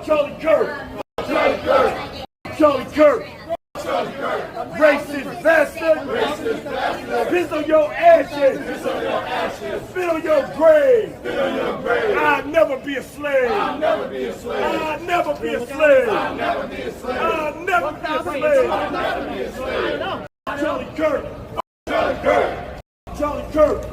Charlie Kirk. Charlie Kirk. Charlie Kirk. Charlie Kirk. Racist bastard. Racist bastard. Piss on your ashes. Piss on your ashes. Spit on your grave. Spit on your grave. I'll never be a slave. I'll never be a slave. I'll never be a slave. I'll never be a slave. I'll never be a slave. I'll never be a slave. Charlie Kirk. Charlie Kirk. Charlie Kirk.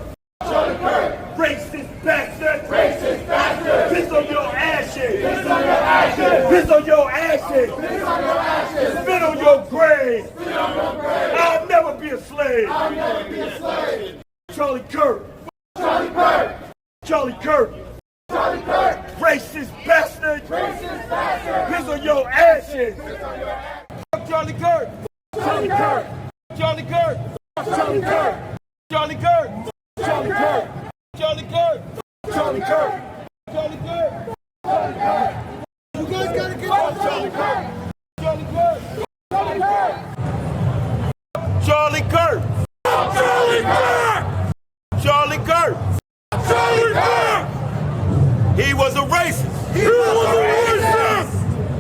Charlie Kirk. Racist bastard. Racist bastard. Piss on your ashes. Piss on your ashes. Piss on your ashes. Piss on your ashes. Spit on your grave. Spit on your grave. I'll never be a slave. I'll never be a slave. Charlie Kirk. Charlie Kirk. Charlie Kirk. Charlie Kirk. Racist bastard. Racist bastard. Piss on your ashes. Piss on your ashes. Charlie Kirk. Charlie Kirk. Charlie Kirk. Charlie Kirk. Charlie Kirk. Charlie Kirk. Charlie Kirk. Charlie Kirk. Charlie Kirk. Charlie Kirk. You guys gotta get on Charlie Kirk. Charlie Kirk. Charlie Kirk. Charlie Kirk. Charlie Kirk. Charlie Kirk. Charlie Kirk. He was a racist. He was a racist.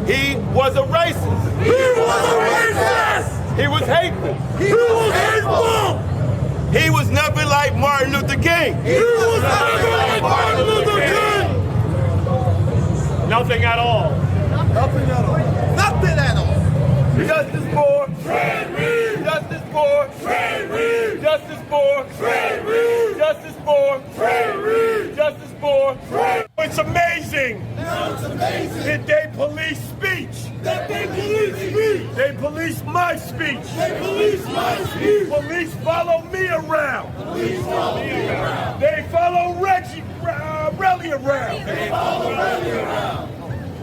He was a racist. He was a racist. He was hateful. He was hateful. He was never like Martin Luther King. He was never like Martin Luther King. Nothing at all. Nothing at all. Nothing at all. Justice for Fred Reed. Justice for Fred Reed. Justice for Fred Reed. Justice for Fred Reed. Justice for Fred. It's amazing. It's amazing that they police speech. That they police speech. They police my speech. They police my speech. Police follow me around. Police follow me around. They follow Relly around. They follow Relly around.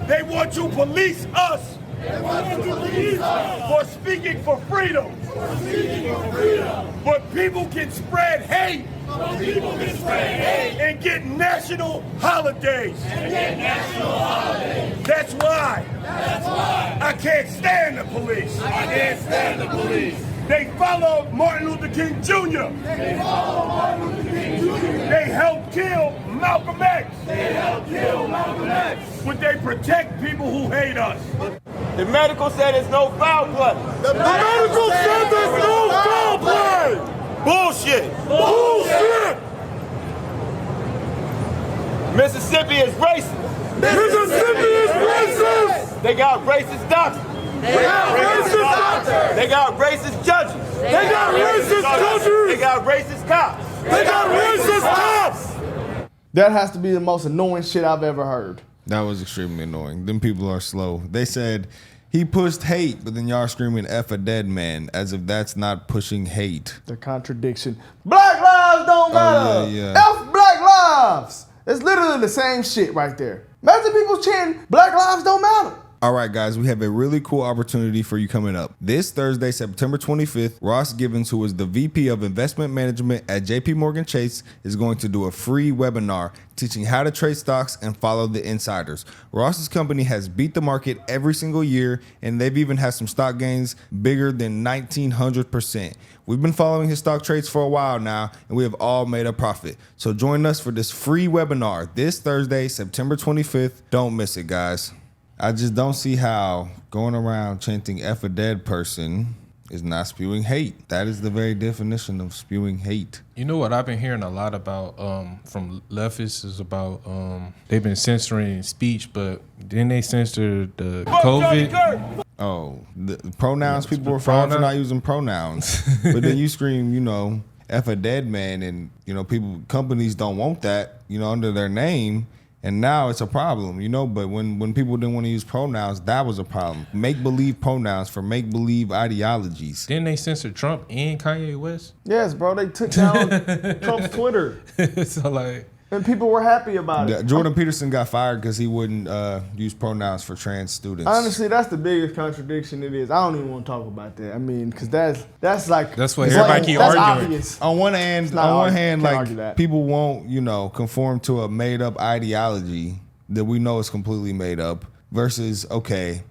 They want to police us. They want to police us for speaking for freedom. For speaking for freedom. But people can spread hate. But people can spread hate and get national holidays. And get national holidays. That's why. That's why I can't stand the police. I can't stand the police. They follow Martin Luther King Jr. They follow Martin Luther King Jr. They helped kill Malcolm X. They helped kill Malcolm X. But they protect people who hate us. The medical said there's no foul play. The medical said there's no foul play. Bullshit. Bullshit. Mississippi is racist. Mississippi is racist. They got racist doctors. They got racist doctors. They got racist judges. They got racist judges. They got racist cops. They got racist cops. That has to be the most annoying shit I've ever heard. That was extremely annoying. Them people are slow. They said he pushed hate, but then y'all screaming F a dead man as if that's not pushing hate. The contradiction. Black lives don't matter. Yeah. F black lives. It's literally the same shit right there. Imagine people chanting Black lives don't matter. All right, guys, we have a really cool opportunity for you coming up. This Thursday, September 25th, Ross Givens, who is the VP of Investment Management at JP Morgan Chase, is going to do a free webinar teaching how to trade stocks and follow the insiders. Ross's company has beat the market every single year, and they've even had some stock gains bigger than 1,900%. We've been following his stock trades for a while now, and we have all made a profit. So join us for this free webinar this Thursday, September 25th. Don't miss it, guys. I just don't see how going around chanting F a dead person is not spewing hate. That is the very definition of spewing hate. You know what I've been hearing a lot about from leftists is about they've been censoring speech, but then they censored the COVID. Oh, the pronouns, people were fine for not using pronouns. But then you scream, F a dead man, and, companies don't want that, under their name. And now it's a problem, but when people didn't want to use pronouns, that was a problem. Make-believe pronouns for make-believe ideologies. Didn't they censor Trump and Kanye West? Yes, bro. They took down Trump's Twitter. And people were happy about it. Jordan Peterson got fired because he wouldn't use pronouns for trans students. Honestly, that's the biggest contradiction it is. I don't even want to talk about that. I mean, because that's what everybody keep arguing. Obvious. On one hand, like people won't, conform to a made-up ideology that we know is completely made up versus,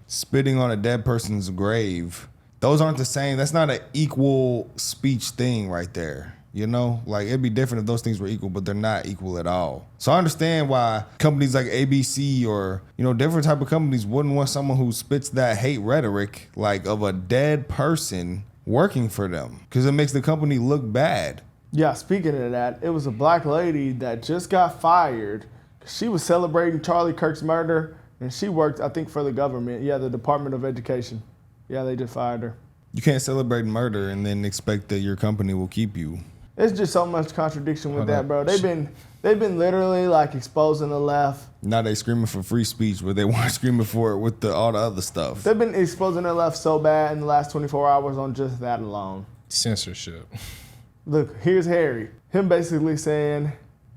spitting on a dead person's grave. Those aren't the same. That's not an equal speech thing right there. You know, like it'd be different if those things were equal, but they're not equal at all. So I understand why companies like ABC or, you know, different type of companies wouldn't want someone who spits that hate rhetoric like of a dead person working for them, because it makes the company look bad. Yeah, speaking of that, it was a black lady that just got fired. She was celebrating Charlie Kirk's murder, and she worked, I think, for the government. Yeah, the Department of Education. Yeah, they just fired her. You can't celebrate murder and then expect that your company will keep you. There's just so much contradiction with that, bro. They've been literally like exposing the left. Now they screaming for free speech, but they weren't screaming for it with all the other stuff. They've been exposing the left so bad in the last 24 hours on just that alone. Censorship. Look, here's Harry. Him basically saying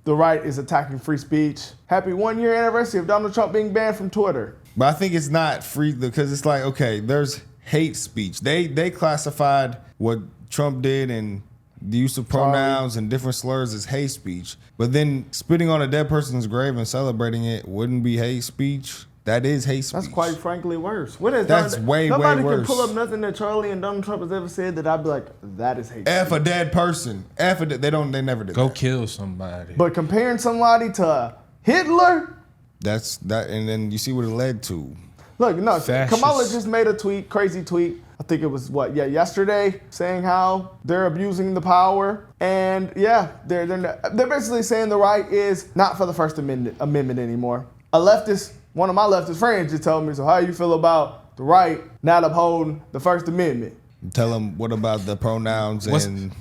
the right is attacking free speech. Happy 1 year anniversary of Donald Trump being banned from Twitter. But I think it's not free because it's like, okay, there's hate speech. They classified what Trump did and the use of pronouns and different slurs as hate speech. But then spitting on a dead person's grave and celebrating it wouldn't be hate speech. That is hate speech. That's quite frankly worse. What is That's way worse. Nobody can pull up nothing that Charlie and Donald Trump has ever said that I'd be like, that is hate F speech. a dead person. F a they never did Go that. kill somebody. But comparing somebody to Hitler? That's that, and then you see what it led to. Look, no, Fascist. Kamala just made a tweet, crazy tweet. I think it was yesterday, saying how they're abusing the power, and yeah, they're basically saying the right is not for the First Amendment anymore. One of my leftist friends just told me, so how you feel about the right not upholding the First Amendment? Tell them what about the pronouns and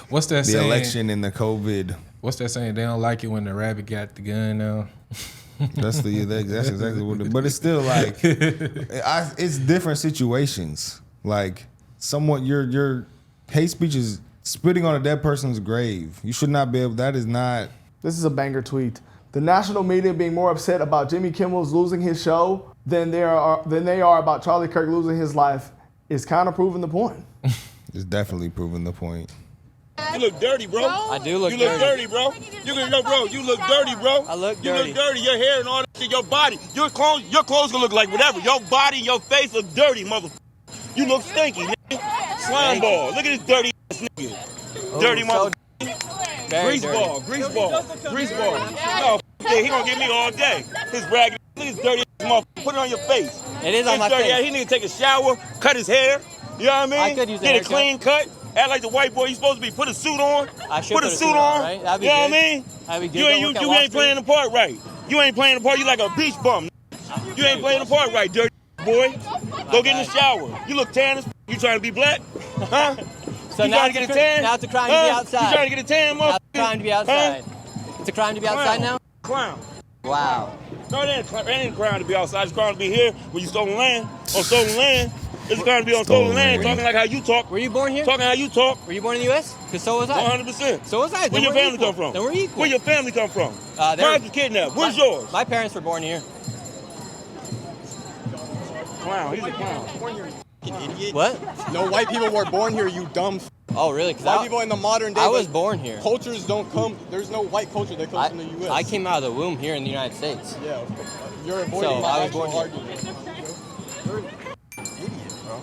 What's that the saying? election and the COVID. What's that saying? They don't like it when the rabbit got the gun now. That's exactly what it, but it's still like it's different situations. Like somewhat your hate speech is spitting on a dead person's grave. You should not be able, that is not. This is a banger tweet. The national media being more upset about Jimmy Kimmel's losing his show than they are about Charlie Kirk losing his life is kind of proving the point. It's definitely proving the point. You look dirty, bro. I do look dirty. You look dirty, bro. You look dirty, bro. I look dirty. You look dirty. Your hair and all that shit, your body, your clothes gonna look like whatever. Your body and your face look dirty, motherfucker. You look stinky, nigga. Slime ball. Look at this dirty ass nigga. Dirty motherfucker. Grease ball. No, yeah, he gonna get me all day. His raggedy, look at this dirty ass motherfucker. Put it on your face. It is on my face. He need to take a shower, cut his hair. You know what I mean? I could use a Get a haircut. clean cut. Act like the white boy you supposed to be. Put a suit on. I should put a suit on. Right? That'd be you know good. what I mean? That'd be good. You ain't playing the part right. You ain't playing the part. You like a beach bum. You ain't playing the part right, dirty boy. Go get in the shower. You look tan as You trying to be black? Huh? So you now trying to get a tan? Now it's a crime to be outside. You trying to get a tan, motherfucker? Now it's a crime to be outside. Huh? It's a crime to be outside now? Clown. Wow. No, it ain't a crime to be outside. It's a crime to be here when you stolen land. On stolen land. It's a crime to be on stolen land. Talking like how you talk. Were you born here? Talking how you talk. Were you born in the U.S.? Because so was I. 100%. So was I. Where your family come from? Then we're equal. Where your family come from? They're- Mine was kidnapped. Where's yours? My parents were born here. Clown. He's a clown. Idiot. What? No white people were born here, you dumb. Oh, really? White people in the modern day. I was like, born here. Cultures don't come. There's no white culture that comes from the U.S. I came out of the womb here in the United States. Yeah, you're avoiding So, my I was actual born here. argument. You're an idiot, bro.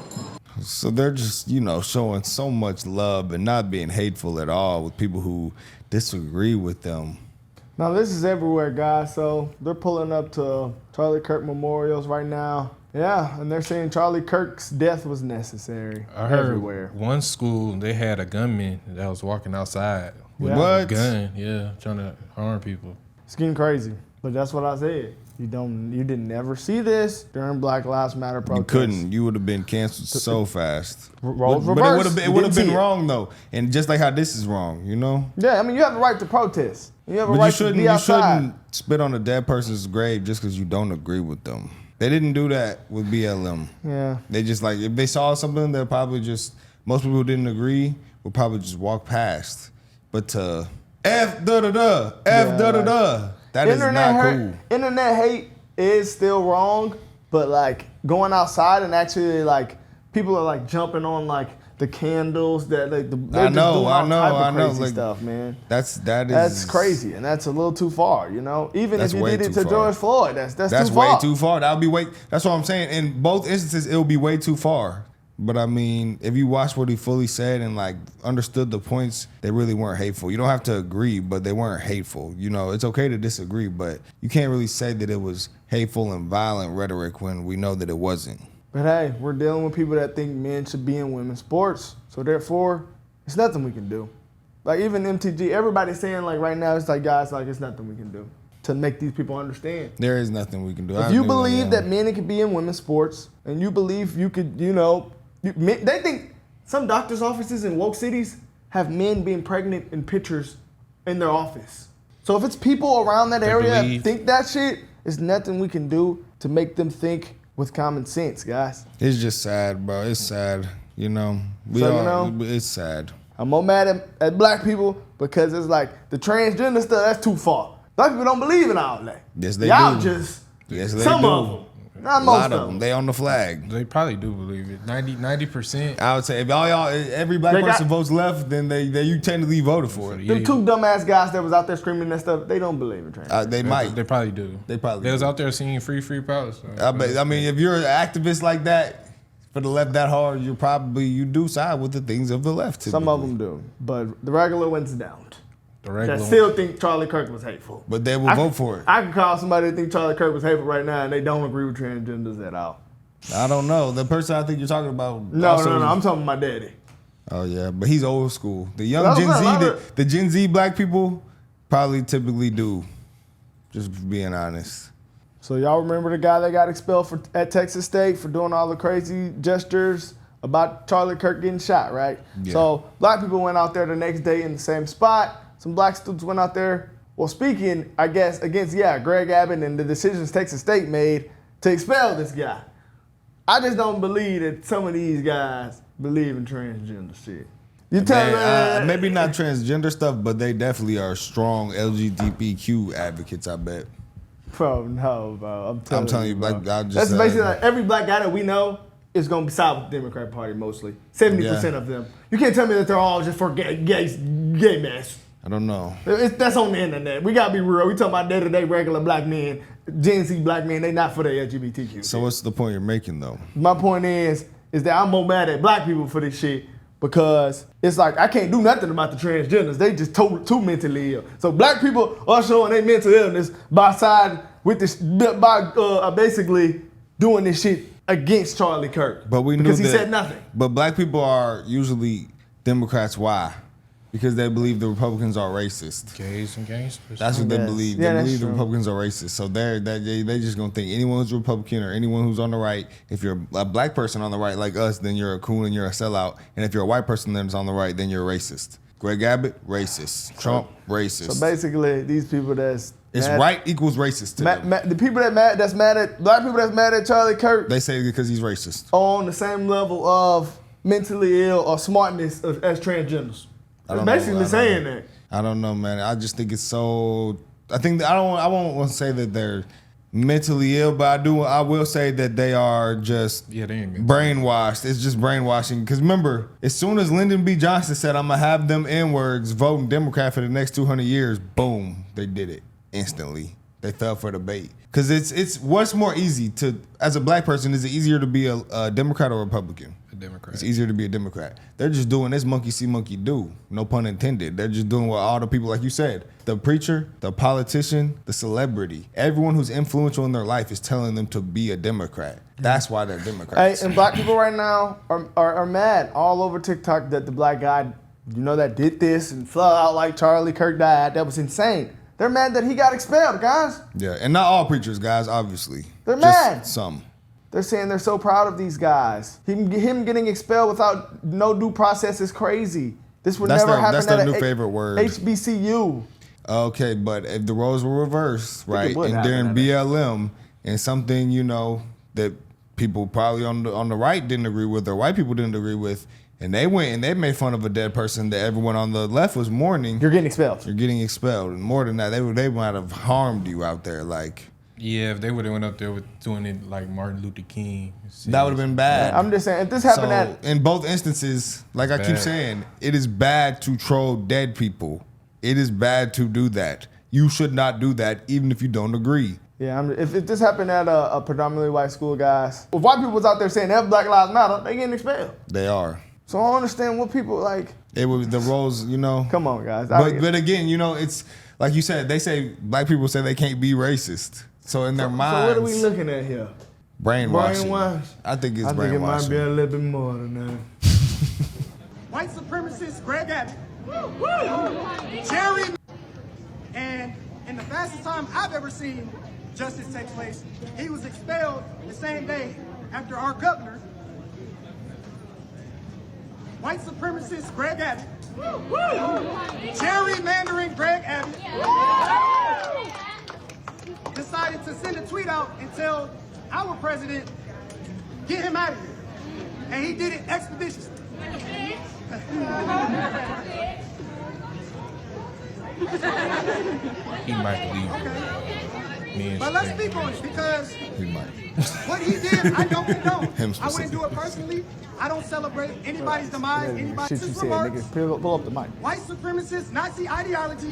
So they're just, showing so much love and not being hateful at all with people who disagree with them. Now, this is everywhere, guys. So they're pulling up to Charlie Kirk memorials right now. Yeah, and they're saying Charlie Kirk's death was necessary. I heard everywhere. one school, they had a gunman that was walking outside with What? a gun. Yeah, trying to harm people. It's getting crazy. But that's what I said. You didn't never see this during Black Lives Matter protests. You couldn't. You would have been canceled so fast. Roles But reversed. it would have Didn't been see it. wrong though, and just like how this is wrong, Yeah, I mean, you have the right to protest. You have a But right to be outside. shouldn't spit on a dead person's grave just because you don't agree with them. They didn't do that with BLM. Yeah. They just if they saw something, they'll probably just, most people who didn't agree would probably just walk past. But to F da da da, F da da da, that is not cool. Internet hate is still wrong, but going outside and actually people are jumping on the candles that they're just doing all type of crazy stuff, man. That's crazy, and that's a little too far, Even That's if you way did it too to far. George Floyd, that's That's too far. way too far. That's what I'm saying. In both instances, it will be way too far. But I mean, if you watch what he fully said and like understood the points, they really weren't hateful. You don't have to agree, but they weren't hateful. You know, it's okay to disagree, but you can't really say that it was hateful and violent rhetoric when we know that it wasn't. But hey, we're dealing with people that think men should be in women's sports. So therefore, it's nothing we can do. Like even MTG, everybody's saying like right now, it's like guys, like it's nothing we can do to make these people understand. There is nothing we can do. If you believe that men can be in women's sports and you believe you could, you know, they think some doctor's offices in woke cities have men being pregnant in pictures in their office. So if it's people around that area think that shit, it's nothing we can do to make them think with common sense, guys. It's just sad, bro. It's sad. You know, it's sad. I'm more mad at black people because it's like the transgender stuff, that's too far. Black people don't believe in all that. Yes, they Y'all do. just, Yes, they some do. of them. Not A most lot of of them. them. They on the flag. They probably do believe it. 90%. I would say if every black They person got- votes left, then you technically voted for it. Them two dumbass guys that was out there screaming that stuff, they don't believe in transgender. They might. They probably do. They probably They was do. out there singing free power. So. I mean, if you're an activist like that for the left that hard, you do side with the things of the left. Some of them do, but the regular ones don't. The regular That still think Charlie Kirk was hateful. But they will vote for it. I can call somebody that think Charlie Kirk was hateful right now and they don't agree with transgenders at all. I don't know. The person I think you're talking about. No, also no, I'm talking about my daddy. Oh yeah, but he's old school. The young That's Gen what I'm Z, saying. the Gen Z black people probably typically do. Just being honest. So y'all remember the guy that got expelled at Texas State for doing all the crazy gestures about Charlie Kirk getting shot, right? Yeah. So black people went out there the next day in the same spot. Some black students went out there, well, speaking, I guess, against, Greg Abbott and the decisions Texas State made to expel this guy. I just don't believe that some of these guys believe in transgender shit. You tell me. Maybe not transgender stuff, but they definitely are strong LGBTQ advocates, I bet. Bro, no, bro. I'm telling you, like, bro. I just That's said- basically like every black guy that we know is going to be side with the Democrat Party mostly. 70% of them. You can't tell me that they're all just for gay mess. I don't know. That's on the internet. We got to be real. We talking about day-to-day regular black men, Gen Z black men. They not for the LGBTQ. So what's the point you're making, though? My point is that I'm more mad at black people for this shit because it's like I can't do nothing about the transgenders. They just too mentally ill. So black people are showing their mental illness by side with this, by basically doing this shit against Charlie Kirk. But we knew because he that, said nothing. But black people are usually Democrats. Why? Because they believe the Republicans are racist. Gays and gangsters. That's what they Yes. believe. Yeah, They that's believe the true. Republicans are racist. So they just gonna think anyone who's Republican or anyone who's on the right, if you're a black person on the right like us, then you're a coon and you're a sellout. And if you're a white person that's on the right, then you're a racist. Greg Abbott, racist. Trump, racist. So basically, these people that's it's mad, right equals racist to them. the people that's mad at black people that's mad at Charlie Kirk They say because he's racist. are on the same level of mentally ill or smartness as transgenders. I It's don't know. basically saying that. I don't know, man. I just think it's so. I won't want to say that they're mentally ill, but I will say that they are just Yeah, they ain't mentally brainwashed. It's just brainwashing. Because remember, as soon as Lyndon B. Johnson said, "I'm gonna have them N-words voting Democrat for the next 200 years," boom, they did it instantly. They fell for the bait. Because it's what's more easy to, as a black person, is it easier to be a Democrat or Republican? A Democrat. It's easier to be a Democrat. They're just doing this monkey see, monkey do. No pun intended. They're just doing what all the people, like you said, the preacher, the politician, the celebrity, everyone who's influential in their life is telling them to be a Democrat. That's why they're Democrats. Hey, and black people right now are mad all over TikTok that the black guy, that did this and fell out like Charlie Kirk died. That was insane. They're mad that he got expelled, guys. Yeah, and not all preachers, guys, obviously. They're Just mad. some. They're saying they're so proud of these guys. Him getting expelled without no due process is crazy. This would That's never their- happen that's their at new a favorite word. HBCU. Okay, but if the roles were reversed, right, would and happen during at BLM, and something, that people probably on the right didn't agree with, or white people didn't agree with, and they went and they made fun of a dead person that everyone on the left was mourning, You're getting expelled. you're getting expelled. And more than that, they might have harmed you out there. Like, Yeah, if they would have went up there with doing it like Martin Luther King. that would have been bad. I'm just saying, if this happened So, in both instances, like I keep bad. saying, it is bad to troll dead people. It is bad to do that. You should not do that, even if you don't agree. Yeah, if this happened at a predominantly white school, guys, if white people was out there saying F Black Lives Matter, they getting expelled. They are. So I don't understand what people like. It was the roles, you know. Come on, guys. But again, you know, it's like you said. They say black people say they can't be racist. So in their minds. So what are we looking at here? Brainwashing. Brainwash? I think it's I think brainwashing. it might be a little bit more than that. White supremacist Greg Abbott, Jerry, and in the fastest time I've ever seen justice take place, he was expelled the same day after our governor, white supremacist Greg Abbott, gerrymandering Greg Abbott, decided to send a tweet out and tell our president, get him out of here. And he did it expeditiously. He might leave. Me and But let's speak on it because He might. what he did, I don't condone. Him I wouldn't do it personally. I don't celebrate anybody's demise, anybody's Shit you said, remarks. nigga. Pull up the mic. White supremacist Nazi ideology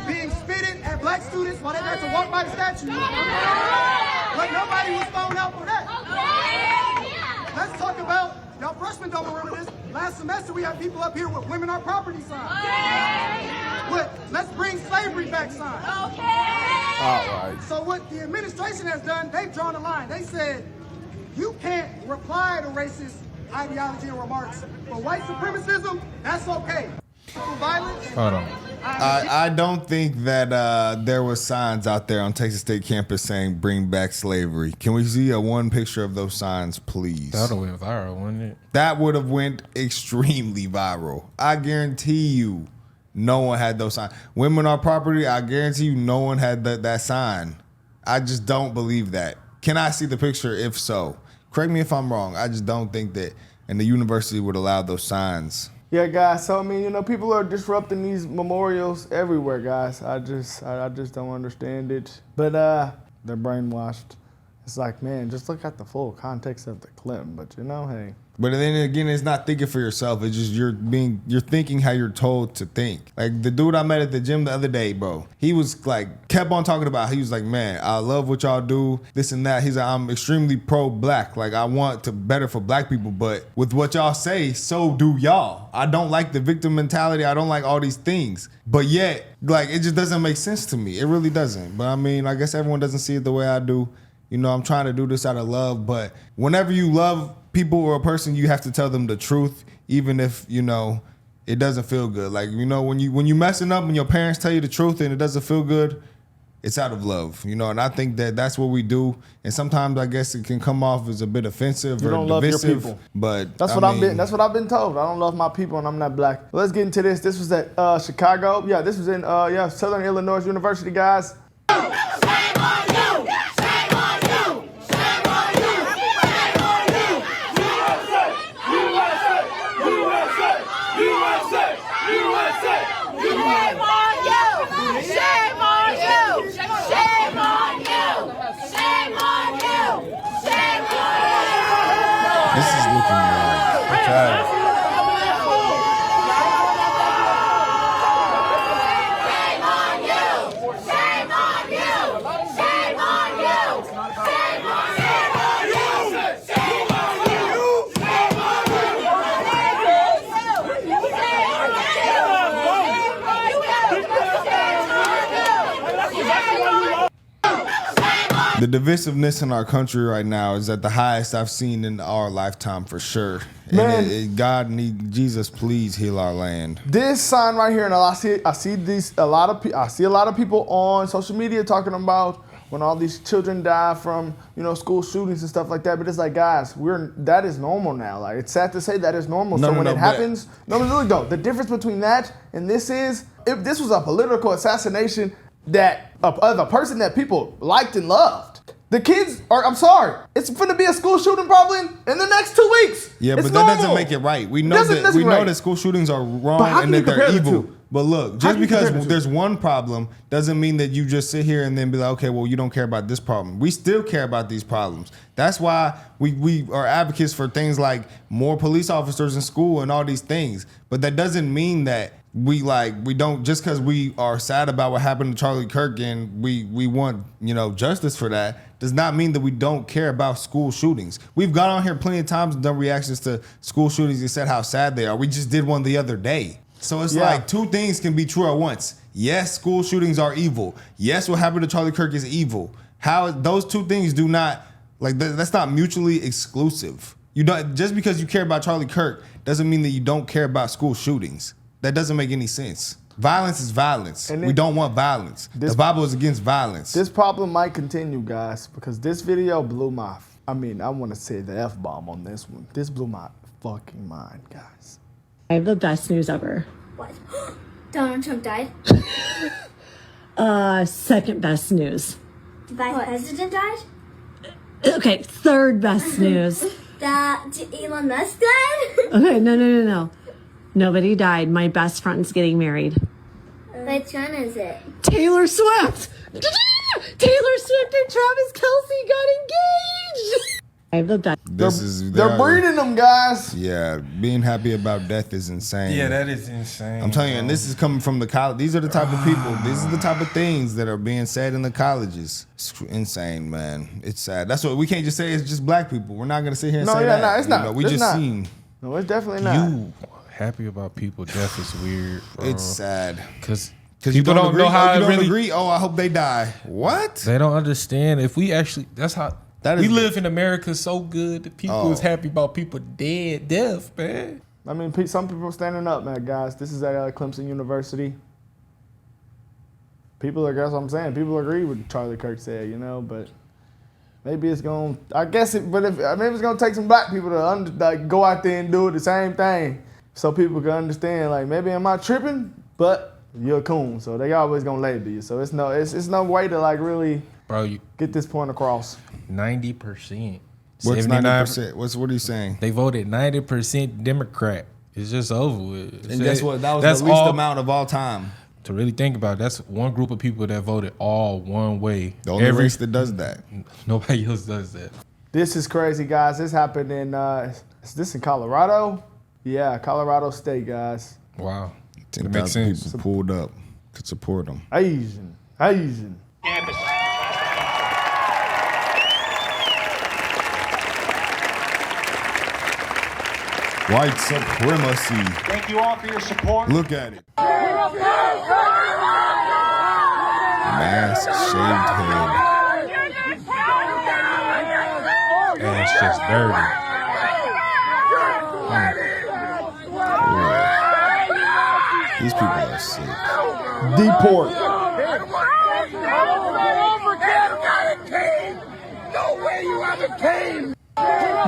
being spitted at black students while they got to walk by the statue. But nobody was thrown out for that. Let's talk about, y'all freshmen don't remember this. Last semester we had people up here with women are property signs. With let's bring slavery back signs. All right. So what the administration has done, they've drawn a line. They said, you can't reply to racist ideology and remarks. But white supremacism, that's okay. Violence, Hold on. I don't think that there was signs out there on Texas State campus saying "Bring back slavery." Can we see one picture of those signs, please? That would have went viral, wouldn't it? That would have went extremely viral. I guarantee you, no one had those signs. Women are property. I guarantee you, no one had that sign. I just don't believe that. Can I see the picture? If so, correct me if I'm wrong. I just don't think that, and the university would allow those signs. Yeah, guys. So I mean, you know, people are disrupting these memorials everywhere, guys. I just don't understand it. But they're brainwashed. It's like, man, just look at the full context of the clip. But you know, hey. But then again, it's not thinking for yourself. It's just you're thinking how you're told to think. Like the dude I met at the gym the other day, bro. He was like, kept on talking about. He was like, man, I love what y'all do, this and that. He's like, I'm extremely pro-black. Like I want to better for black people, but with what y'all say, so do y'all. I don't like the victim mentality. I don't like all these things. But yet, like it just doesn't make sense to me. It really doesn't. But I mean, I guess everyone doesn't see it the way I do. You know, I'm trying to do this out of love, but whenever you love people or a person, you have to tell them the truth, even if, you know, it doesn't feel good. Like, you know, when you messing up and your parents tell you the truth and it doesn't feel good, it's out of love, you know, and I think that that's what we do. And sometimes I guess it can come off as a bit offensive You or don't love your divisive. people. But That's what I've been told. I don't love my people and I'm not black. Let's get into this. This was at Chicago. Yeah, this was in Southern Illinois University, guys. This is looking wrong. Okay. The divisiveness in our country right now is at the highest I've seen in our lifetime for sure. Man. And Jesus, please heal our land. This sign right here, and I see a lot of people on social media talking about when all these children die from, you know, school shootings and stuff like that. But it's like, guys, that is normal now. Like, it's sad to say that is normal. So when it happens, the difference between that and this is, if this was a political assassination that of a person that people liked and loved. The kids are, I'm sorry, it's going to be a school shooting probably in the next 2 weeks. Yeah, it's but normal. that doesn't make it right. We know that school shootings are wrong and that they're evil. But look, just because there's one problem doesn't mean that you just sit here and then be like, okay, well, you don't care about this problem. We still care about these problems. That's why we are advocates for things like more police officers in school and all these things. But that doesn't mean that we don't, just because we are sad about what happened to Charlie Kirk and we want, justice for that, does not mean that we don't care about school shootings. We've got on here plenty of times and done reactions to school shootings and said how sad they are. We just did one the other day. So it's like two things can be true at once. Yes, school shootings are evil. Yes, what happened to Charlie Kirk is evil. How those two things do not, that's not mutually exclusive. You don't, just because you care about Charlie Kirk doesn't mean that you don't care about school shootings. That doesn't make any sense. Violence is violence. And we don't want violence. The Bible is against violence. This problem might continue, guys, because this video blew my, I want to say the F-bomb on this one. This blew my fucking mind, guys. I have the best news ever. What? Donald Trump died? Second best news. The Vice President died? Okay, third best news. That Elon Musk died? Okay, no. Nobody died. My best friend's getting married. Which one is it? Taylor Swift! Taylor Swift and Travis Kelce got engaged! I have the best. They're breeding them, guys. Yeah, being happy about death is insane. Yeah, that is insane. I'm telling you, and this is coming from the college. These are the type of people. These are the type of things that are being said in the colleges. It's insane, man. It's sad. That's what we can't just say. It's just black people. We're not gonna sit here and say that. No, it's not. We just seen. No, it's definitely not. You happy about people death is weird, bro. It's sad because people don't know how you it don't really agree. Oh, I hope they die. What? They don't understand. If we actually, that's how. We live in America so good that people is happy about people death, man. Some people are standing up, man, guys. This is at Clemson University. People agree with what Charlie Kirk said, but maybe it's going to, maybe it's going to take some black people to go out there and do the same thing so people can understand, maybe am I tripping? But you're a coon, so they always going to label you. So it's no way to, really get this point across. 90%. What's 90%? What are you saying? They voted 90% Democrat. It's just over with. And guess what? That was the least amount of all time. To really think about it, that's one group of people that voted all one way. The only race that does that. Nobody else does that. This is crazy, guys. This happened in, is this in Colorado? Yeah, Colorado State, guys. Wow. 10,000 people pulled up to support them. Asian. Campus. White supremacy. Thank you all for your support. Look at it. Mask, shaved head. And it's just dirty. These people are sick. Deport.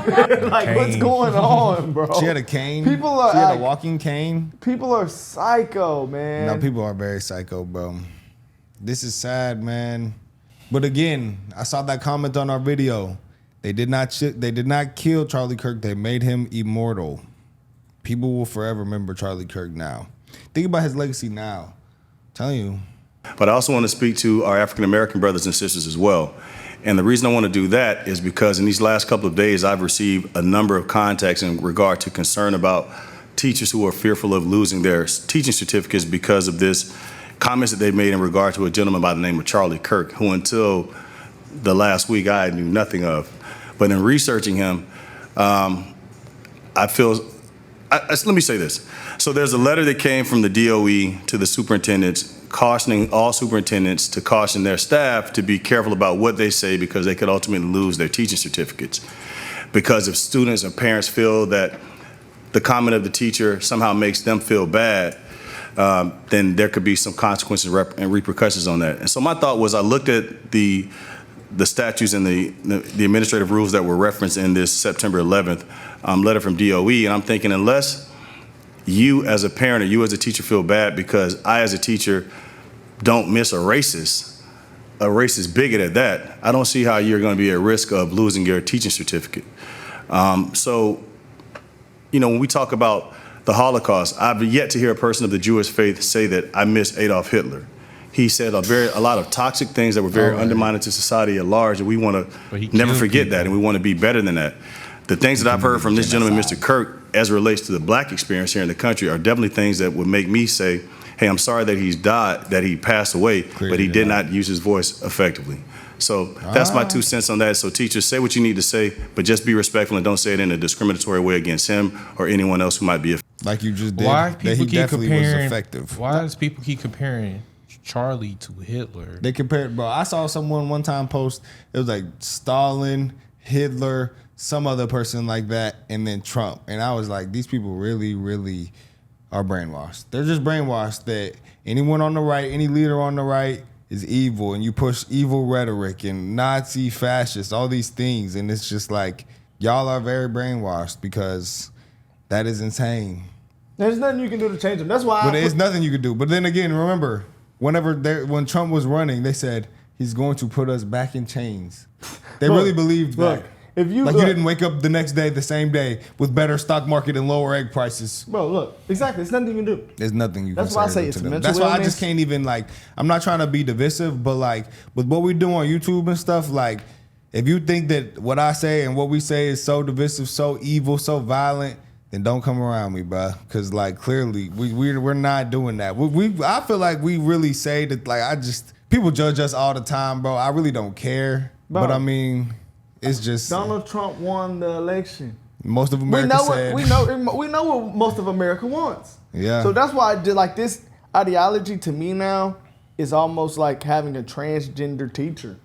What's going on, bro? She had a cane. She had a walking cane. People are psycho, man. No, people are very psycho, bro. This is sad, man. But again, I saw that comment on our video. They did not kill Charlie Kirk. They made him immortal. People will forever remember Charlie Kirk now. Think about his legacy now. I'm telling you. But I also want to speak to our African-American brothers and sisters as well. And the reason I want to do that is because in these last couple of days, I've received a number of contacts in regard to concern about teachers who are fearful of losing their teaching certificates because of this comments that they made in regard to a gentleman by the name of Charlie Kirk, who until the last week I knew nothing of. But in researching him, let me say this. So there's a letter that came from the DOE to the superintendents cautioning all superintendents to caution their staff to be careful about what they say because they could ultimately lose their teaching certificates. Because if students or parents feel that the comment of the teacher somehow makes them feel bad, then there could be some consequences and repercussions on that. And so my thought was I looked at the statutes and the administrative rules that were referenced in this September 11th letter from DOE, and I'm thinking unless you as a parent or you as a teacher feel bad because I as a teacher don't miss a racist bigot at that, I don't see how you're going to be at risk of losing your teaching certificate. So, when we talk about the Holocaust, I've yet to hear a person of the Jewish faith say that I miss Adolf Hitler. He said a lot of toxic things that were very undermining to society at large, and we want to never forget that, and we want to be better than that. The things that I've heard from this gentleman, Mr. Kirk, as it relates to the black experience here in the country, are definitely things that would make me say, hey, I'm sorry that he's died, that he passed away, but he did not use his voice effectively. So that's my 2 cents on that. So teachers, say what you need to say, but just be respectful and don't say it in a discriminatory way against him or anyone else who might be affected. Like you just did. Why that people he keep definitely was comparing? effective. Why does people keep comparing Charlie to Hitler? They compared, bro. I saw someone one time post. It was like Stalin, Hitler, some other person like that, and then Trump. And I was like, these people really, really are brainwashed. They're just brainwashed that anyone on the right, any leader on the right is evil, and you push evil rhetoric and Nazi, fascist, all these things. And it's just like, y'all are very brainwashed because that is insane. There's nothing you can do to change them. That's why. But there's nothing you can do. But then again, remember, when Trump was running, they said he's going to put us back in chains. They really believed that. If you you didn't wake up the next day, the same day, with better stock market and lower egg prices. Bro, look, exactly. There's nothing you can do. There's nothing you can do. That's why I say it's mental That's why I illness. just can't even, like, I'm not trying to be divisive, but like with what we do on YouTube and stuff, like if you think that what I say and what we say is so divisive, so evil, so violent, then don't come around me, bro. Because like clearly we're not doing that. I feel like we really say that, like, people judge us all the time, bro. I really don't care. Bro. But I mean, it's just Donald Trump won the election. Most of America said. We know what most of America wants. Yeah. So that's why I did, like, this ideology to me now is almost like having a transgender teacher.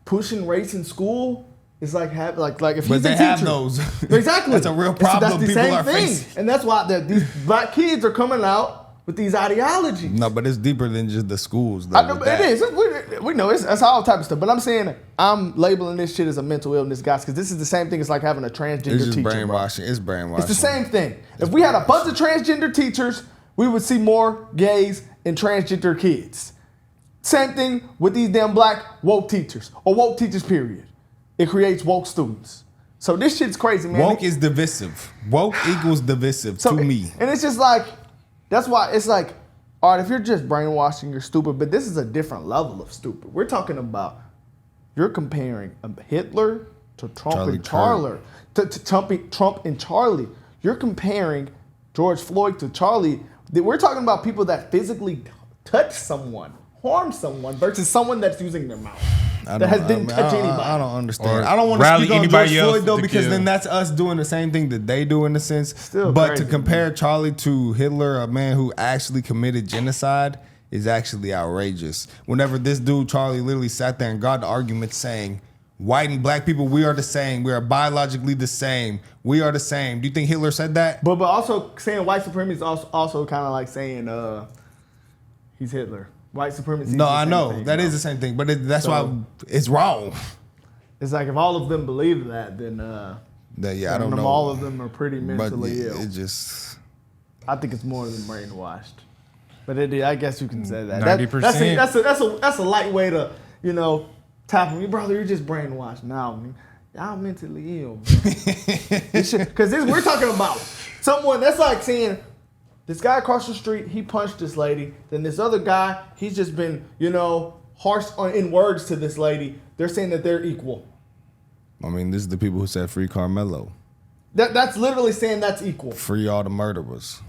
Pushing race in school is like having like if he's But they a teacher. have those. Exactly. That's a real problem That's the people same are thing. facing. And that's why these black kids are coming out with these ideologies. No, but it's deeper than just the schools. Though, I know, it is. We know that's all type of stuff. But I'm saying I'm labeling this shit as a mental illness, guys, because this is the same thing as like having a transgender It's just teacher. brainwashing. Bro. It's brainwashing. It's the same thing. If we had a bunch of transgender teachers, we would see more gays and transgender kids. Same thing with these damn black woke teachers or woke teachers, period. It creates woke students. So this shit's crazy, man. Woke is divisive. Woke equals divisive to me. And it's just like, that's why it's like, all right, if you're just brainwashing, you're stupid, but this is a different level of stupid. We're talking about, you're comparing Hitler to Trump Trump and Charlie. You're comparing George Floyd to Charlie. We're talking about people that physically touch someone, harm someone, versus someone that's using their mouth. Didn't touch anybody. I don't understand. Or I don't want to rally speak on anybody George else Floyd though, to because kill. then that's us doing the same thing that they do in a sense. Still but crazy, to compare Charlie to Hitler, a man who actually committed genocide, is actually outrageous. Whenever this dude Charlie literally sat there and got the argument saying, white and black people, we are the same. We are biologically the same. We are the same. Do you think Hitler said that? But also saying white supremacy is also kind of like saying he's Hitler. White supremacy. No, I know. That is the same thing. But that's why it's wrong. It's like if all of them believe that, then I don't know. all of them are pretty mentally But ill. it just... I think it's more than brainwashed. But I guess you can say that. 90%. That's a light way to, tap me, brother. You're just brainwashed. Now, y'all mentally ill. Because we're talking about someone that's like saying, this guy across the street, he punched this lady. Then this other guy, he's just been, harsh in words to this lady. They're saying that they're equal. I mean, this is the people who said free Carmelo. That's literally saying that's equal. Free all the murderers.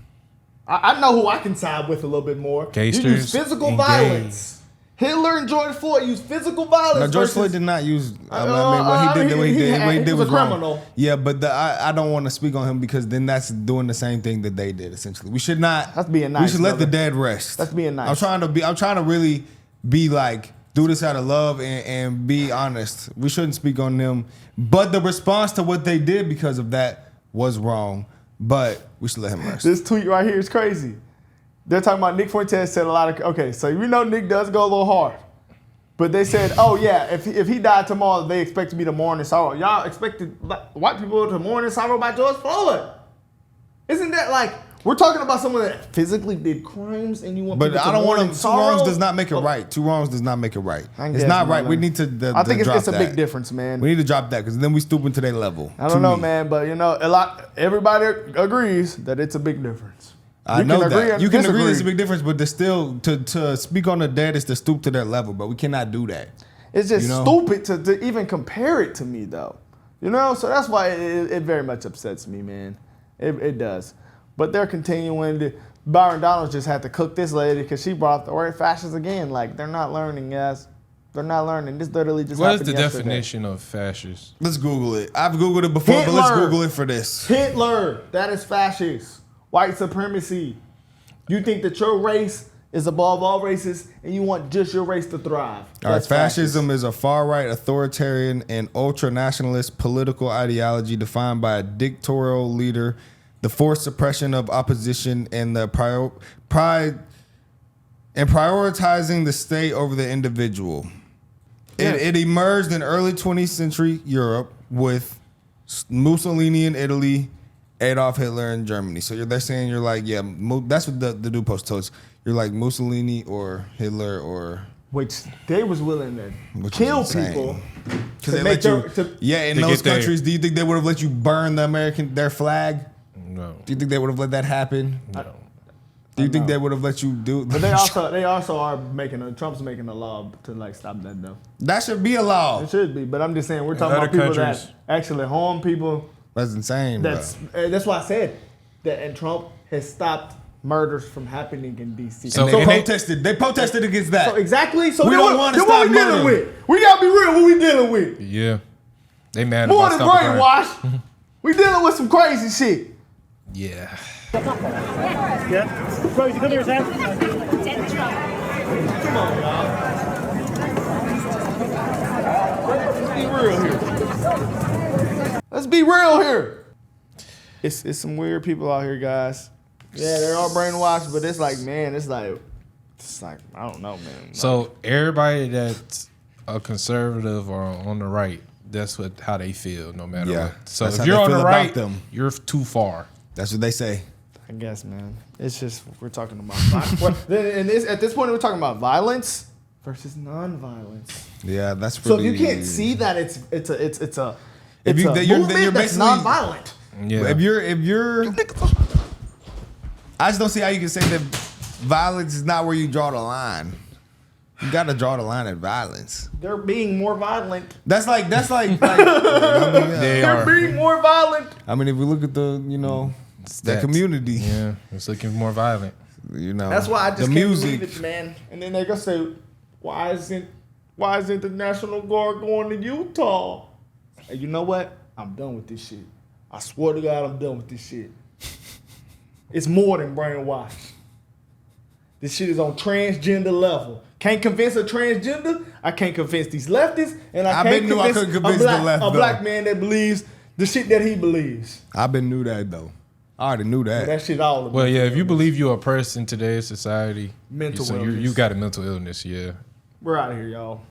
I know who I can side with a little bit more. You use Gangsters physical and violence. Hitler and George Floyd used physical violence. No, George versus, Floyd did not use. What he did he was was a wrong. criminal. Yeah, but I don't want to speak on him because then that's doing the same thing that they did. Essentially, we should not. That's being nice. We should let brother. the dead rest. That's being nice. I'm trying to really be like, do this out of love and be honest. We shouldn't speak on them, but the response to what they did because of that was wrong. But we should let him rest. This tweet right here is crazy. They're talking about Nick Fuentes said a lot of. Okay, so Nick does go a little hard. But they said, oh yeah, if he died tomorrow, they expect me to mourn in sorrow. Y'all expected white people to mourn in sorrow by George Floyd. Isn't that like, we're talking about someone that physically did crimes and you want But people to I don't mourn want in to. Two sorrow? wrongs does not make it right. Two wrongs does not make it right. I It's guess, not right. man. We need to. I think drop it's a that. big difference, man. We need to drop that because then we stoop into their level. I don't know, man, but everybody agrees that it's a big difference. I know that. You can agree there's a disagree. big difference, but there's still to speak on the dead is to stoop to their level, but we cannot do that. It's just stupid to even compare it to me, though. You know, so that's why it very much upsets me, man. It does. But they're continuing to. Byron Donalds just had to cook this lady because she brought up the word fascist again. Like, they're not learning, guys. They're not learning. This literally just What is happened the yesterday. definition of fascist? Let's Google it. I've Googled it before, but let's Google it for this. Hitler, that is fascist. White supremacy. You think that your race is above all races and you want just your race to thrive. All right, That's fascism is a far-right, authoritarian, and ultra-nationalist political ideology defined by a dictatorial leader, the forced suppression of opposition, and the prioritizing the state over the individual. Yes. It emerged in early 20th century Europe with Mussolini in Italy, Adolf Hitler in Germany. So they're saying you're like, yeah, that's what the dude post told us. You're like Mussolini or Hitler or... Which they was willing to kill people. Because they let you... in those countries, do you think they would have let you burn their flag? No. Do you think they would have let that happen? No. Do you think they would have let you do? But they also are Trump's making a law to like stop that though. That should be a law. It should be, but I'm just saying we're talking about people that actually harm people. That's insane. That's why I said that, and Trump has stopped murders from happening in D.C. So they protested against that. So exactly. So we don't want to stop what we murder. dealing with? We gotta be real. What we dealing with? Yeah. They mad More about than stopping crime. brainwash. We dealing with some crazy shit. Yeah. Yeah. Crazy, come here, Sam. Come on, y'all. Let's be real here. It's some weird people out here, guys. Yeah, they're all brainwashed, but it's like, man, it's like I don't know, man. So everybody that's a conservative or on the right, that's how they feel, no matter what. So if you're on the right, you're too far. That's what they say. I guess, man. It's just we're talking about violence. At this point, we're talking about violence versus non-violence. Yeah, that's pretty. So if you can't see that it's a you're that's non-violent. Yeah. If you're, I just don't see how you can say that violence is not where you draw the line. You got to draw the line at violence. They're being more violent. That's like They're being more violent. I mean, if we look at that community, yeah, it's looking more violent. That's why I just can't believe it, man. And then they're gonna say, why isn't the National Guard going to Utah? And you know what? I'm done with this shit. I swear to God, I'm done with this shit. It's more than brainwash. This shit is on transgender level. Can't convince a transgender. I can't convince these leftists, and I can't convince a black man that believes the shit that he believes. I've been knew that though. I already knew that. That shit all about. Well, yeah, if you believe you're a person in today's society, mental you illness. you got a mental illness. Yeah. We're out of here, y'all.